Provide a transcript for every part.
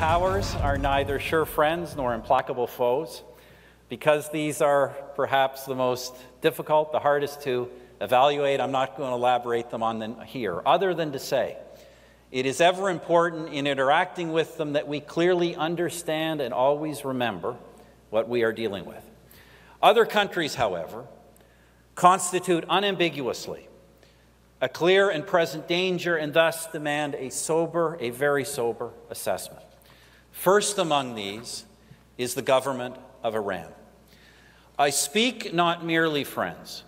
powers are neither sure friends nor implacable foes. Because these are perhaps the most difficult, the hardest to evaluate, I'm not going to elaborate them on them here, other than to say it is ever important in interacting with them that we clearly understand and always remember what we are dealing with. Other countries, however, constitute unambiguously a clear and present danger and thus demand a very sober assessment. First among these is the government of Iran. I speak not merely, friends,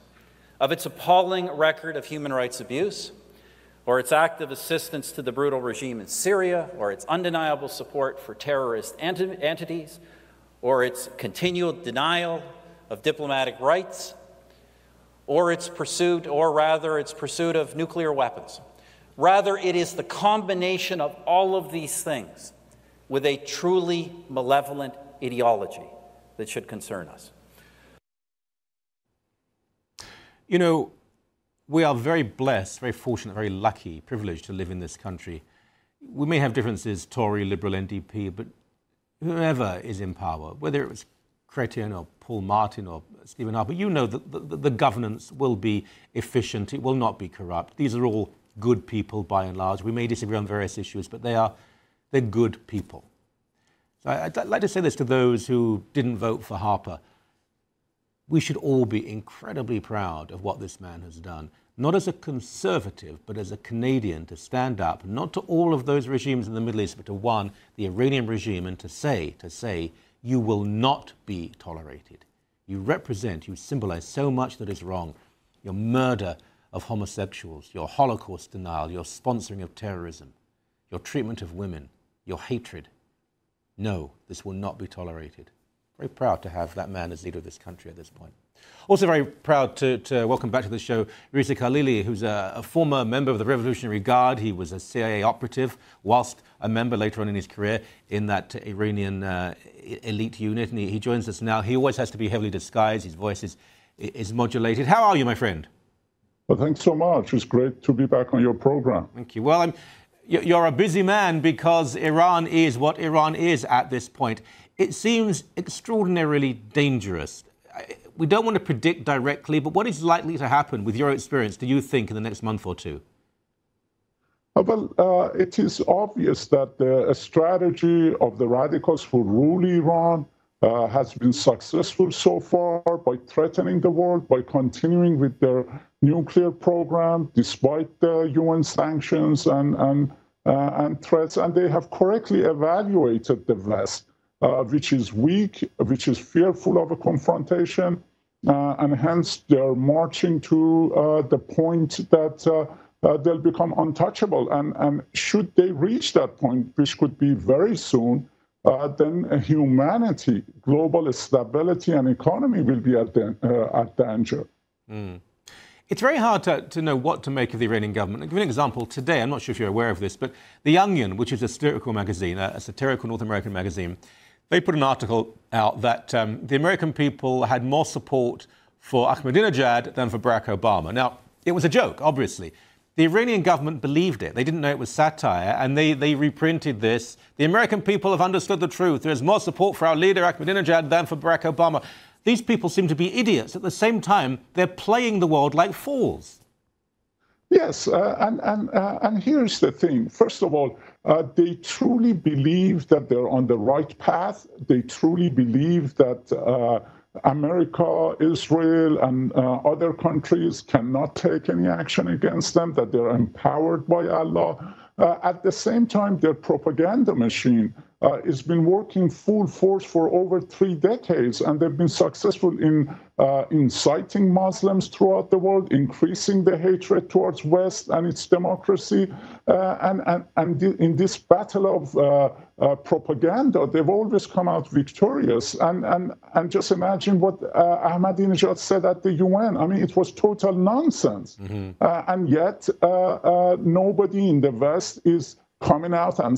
of its appalling record of human rights abuse, or its active assistance to the brutal regime in Syria, or its undeniable support for terrorist entities, or its continual denial of diplomatic rights, or its pursuit of nuclear weapons. Rather, it is the combination of all of these things with a truly malevolent ideology that should concern us. You know, we are very blessed, very fortunate, very lucky, privileged to live in this country. We may have differences, Tory, Liberal, NDP, but whoever is in power, whether it was Chrétien or Paul Martin or Stephen Harper, you know that the governance will be efficient, it will not be corrupt. These are all good people by and large. We may disagree on various issues, but they're good people. So I'd like to say this to those who didn't vote for Harper. We should all be incredibly proud of what this man has done, not as a conservative, but as a Canadian, to stand up, not to all of those regimes in the Middle East, but to one, the Iranian regime, and to say, you will not be tolerated. You represent, you symbolize so much that is wrong. Your murder of homosexuals, your Holocaust denial, your sponsoring of terrorism, your treatment of women, your hatred. No, this will not be tolerated. Very proud to have that man as leader of this country at this point. Also very proud to welcome back to the show Reza Khalili, who's a former member of the Revolutionary Guard. He was a CIA operative, whilst a member later on in his career in that Iranian elite unit. And he joins us now. He always has to be heavily disguised. His voice is modulated. How are you, my friend? Well, thanks so much. It's great to be back on your program. Thank you. Well, you're a busy man because Iran is what Iran is at this point. It seems extraordinarily dangerous. We don't want to predict directly, but what is likely to happen with your experience, do you think, in the next month or two? Well, it is obvious that the strategy of the radicals who rule Iran has been successful so far by threatening the world, by continuing with their nuclear program, despite the UN sanctions and threats. And they have correctly evaluated the West, which is weak, which is fearful of a confrontation, and hence they're marching to the point that they'll become untouchable. And should they reach that point, which could be very soon, then humanity, global stability and economy will be at danger. Mm. It's very hard to know what to make of the Iranian government. I'll give you an example. Today, I'm not sure if you're aware of this, but The Onion, which is a satirical magazine, a satirical North American magazine, they put an article out that the American people had more support for Ahmadinejad than for Barack Obama. Now, it was a joke, obviously. The Iranian government believed it. They didn't know it was satire, and they reprinted this. The American people have understood the truth. There is more support for our leader, Ahmadinejad, than for Barack Obama. These people seem to be idiots. At the same time, they're playing the world like fools. Yes, and here's the thing. First of all, they truly believe that they're on the right path. They truly believe that America, Israel, and other countries cannot take any action against them, that they're empowered by Allah. At the same time, their propaganda machine has been working full force for over 3 decades, and they've been successful in inciting Muslims throughout the world, increasing the hatred towards West and its democracy. And in this battle of propaganda, they've always come out victorious. And just imagine what Ahmadinejad said at the UN. I mean, it was total nonsense. Mm-hmm. And yet, nobody in the West is coming out and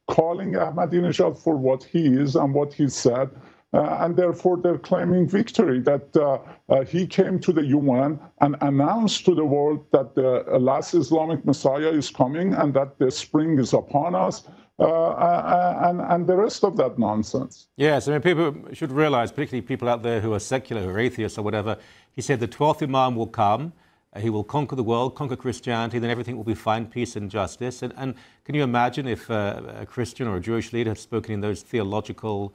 calling Ahmadinejad for what he is and what he said. and therefore they're claiming victory, that he came to the UN and announced to the world that the last Islamic Messiah is coming and that the spring is upon us, and the rest of that nonsense. Yes, I mean, people should realize, particularly people out there who are secular, who are atheists or whatever, he said the 12th Imam will come, he will conquer the world, conquer Christianity, then everything will be fine, peace and justice. And can you imagine if a Christian or a Jewish leader had spoken in those theological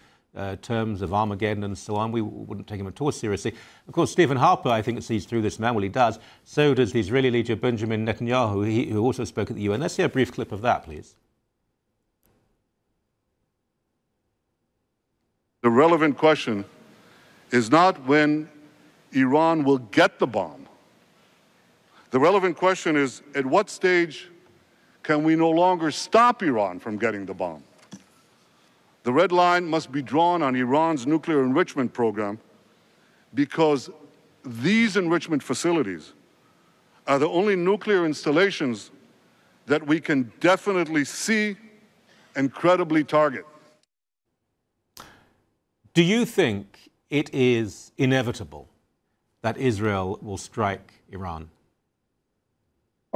terms of Armageddon and so on? We wouldn't take him at all seriously. Of course, Stephen Harper, I think, sees through this man. Well, he does. So does the Israeli leader Benjamin Netanyahu, who also spoke at the UN. Let's see a brief clip of that, please. The relevant question is not when Iran will get the bomb. The relevant question is, at what stage can we no longer stop Iran from getting the bomb? The red line must be drawn on Iran's nuclear enrichment program, because these enrichment facilities are the only nuclear installations that we can definitely see and credibly target. Do you think it is inevitable that Israel will strike Iran?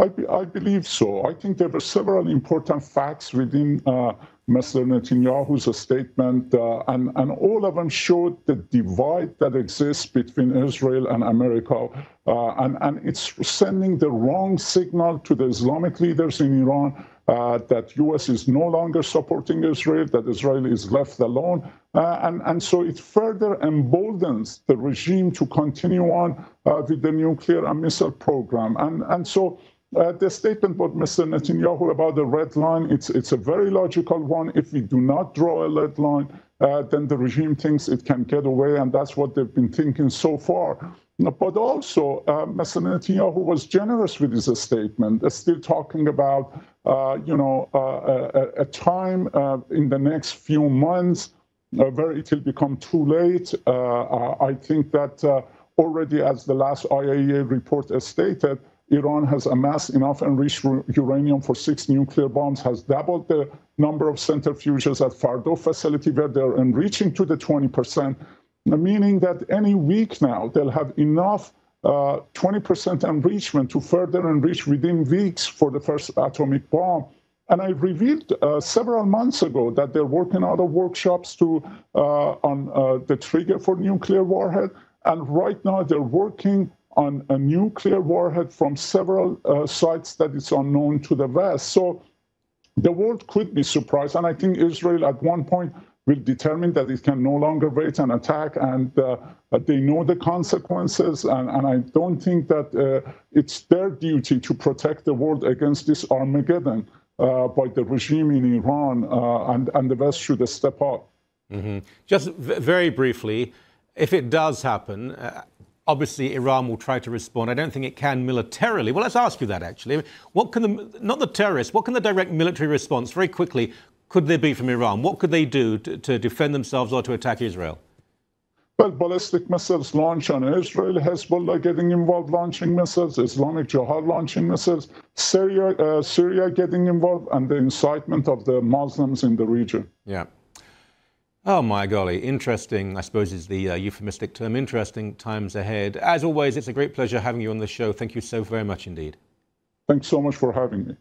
I believe so. I think there were several important facts within Mr. Netanyahu's statement, and all of them showed the divide that exists between Israel and America, and it's sending the wrong signal to the Islamic leaders in Iran that U.S. is no longer supporting Israel, that Israel is left alone, and so it further emboldens the regime to continue on with the nuclear and missile program, and so. The statement by Mr. Netanyahu about the red line, it's a very logical one. If we do not draw a red line, then the regime thinks it can get away, and that's what they've been thinking so far. But also, Mr. Netanyahu was generous with his statement, still talking about, a time in the next few months where it will become too late. I think that already, as the last IAEA report stated, Iran has amassed enough enriched uranium for 6 nuclear bombs, has doubled the number of centrifuges at Fordow facility where they're enriching to the 20%, meaning that any week now they'll have enough 20% enrichment to further enrich within weeks for the first atomic bomb. And I revealed several months ago that they're working out of workshops on the trigger for nuclear warhead, and right now they're working on a nuclear warhead from several sites that is unknown to the West. So the world could be surprised, and I think Israel at one point will determine that it can no longer wait and attack, and they know the consequences, and I don't think that it's their duty to protect the world against this Armageddon by the regime in Iran, and the West should step up. Mm-hmm. Just very briefly, if it does happen, obviously, Iran will try to respond. I don't think it can militarily. Well, let's ask you that, actually. What can not the terrorists, what can the direct military response, very quickly, could there be from Iran? What could they do to defend themselves or to attack Israel? Well, ballistic missiles launch on Israel, Hezbollah getting involved launching missiles, Islamic Jihad launching missiles, Syria getting involved, and the incitement of the Muslims in the region. Yeah. Oh, my golly. Interesting, I suppose, is the euphemistic term. Interesting times ahead. As always, it's a great pleasure having you on the show. Thank you so very much indeed. Thanks so much for having me.